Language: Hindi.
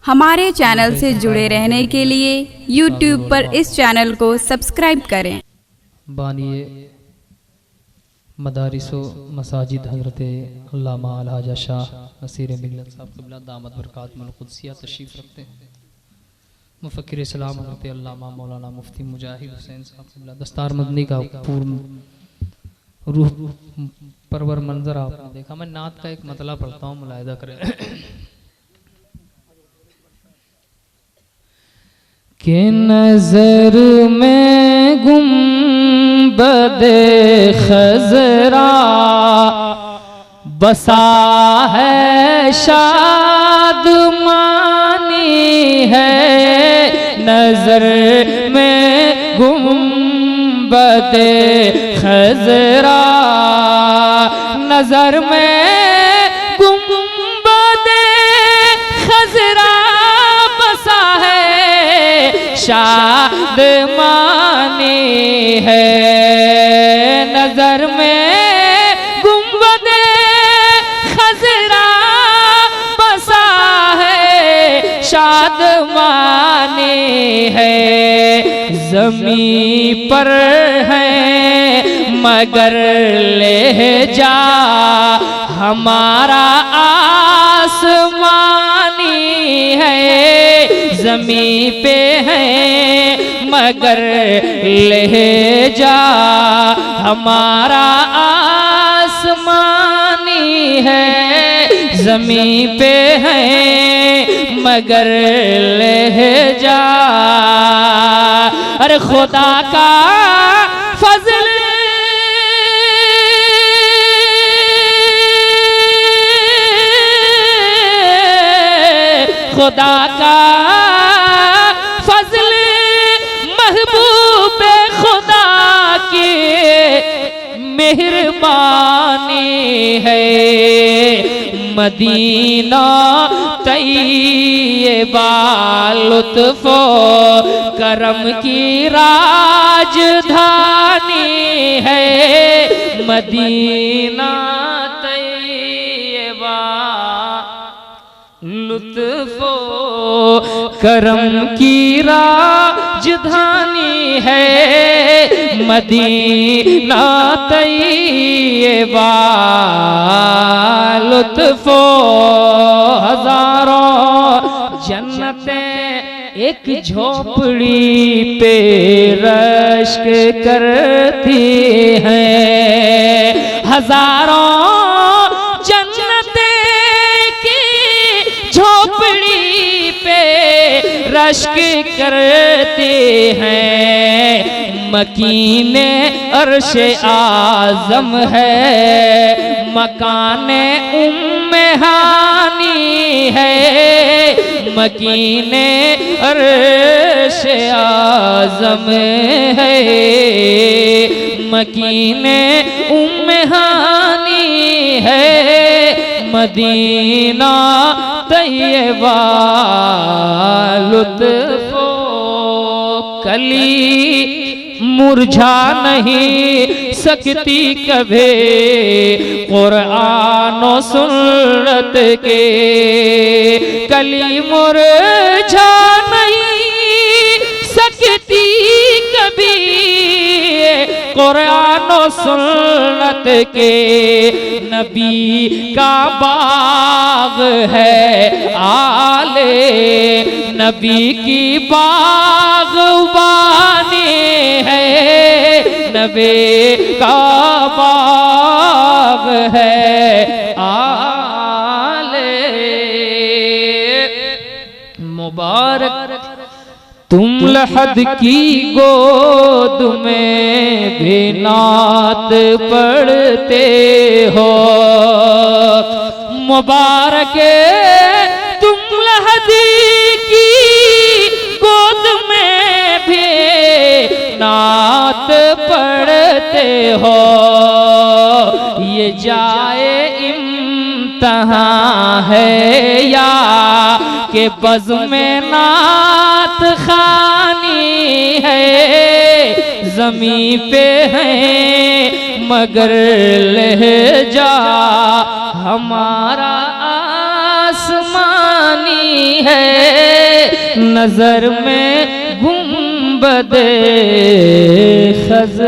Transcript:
हमारे चैनल से जुड़े रहने के लिए YouTube पर इस चैनल को सब्सक्राइब करें। बानिए मदारिसो मसाजिद हज़रत अल्लामा अलहाजा शाह नसीर मिल्लत साहब क़िबला दामत बरकातुहुल क़ुद्सिया तशरीफ़ रखते हैं। मुफ़क्किर इस्लाम हज़रत अल्लामा मौलाना मुफ्ती मुजाहिद हुसैन साहब क़िबला दस्तार मदनी का पूर्ण रूह परवर मंजर आपने देखा। मैं नात का एक मतला पढ़ता हूँ, मुलाहिदा करें। के नजर में गुंबदे खजरा बसा है, शादमानी है। नजर में गुंबदे खजरा, नजर में गुंबदे खजरा बसा है, शादमानी है। नजर में गुंबदे खजरा बसा है, शादमानी है। ज़मीं पर है मगर लहजा हमारा आसमानी है। ज़मीं पे है मगर लहजा हमारा आसमानी है। ज़मीं पे है मगर लहजा, अरे खुदा का फजल खुदा का फजल महबूब खुदा की मेहरबानी है। मदीना तैयबा लुत्फ़ो करम की राजधानी है। मदीना तैयबा लुत्फ़ो करम की राजधानी है। मदीना तैयबा लुत्फ़ो हजारों जन्नतें एक झोपड़ी पे रश्क करती हैं। हजारों जन्नतें की झोपड़ी पे रश्क करते हैं। मकीने अर्श आज़म है, मकाने उम्मे हानी है। मकीने अर्श आज़म है, मकीने उम्मे हानी है। मदीना तैयबा लुत्फ़ो कली मुरझा नहीं सकती कभी कुरान और सुन्नत के। कली मुरझा नहीं सकती कभी कुरान और सुन्नत के। नबी का बाग है आले नबी की बागबानी है। नबी का बाग है आले मुबारक। तुम लहद की गोद में भी नात पढ़ते हो। मुबारक तुम लहद की गोद में भी नात पढ़ते हो। ये जाए इम्तहान है या के बज़्म में नात खानी है। ज़मीं पे है मगर लहजा हमारा आसमानी है। नजर में गुंबदे खज़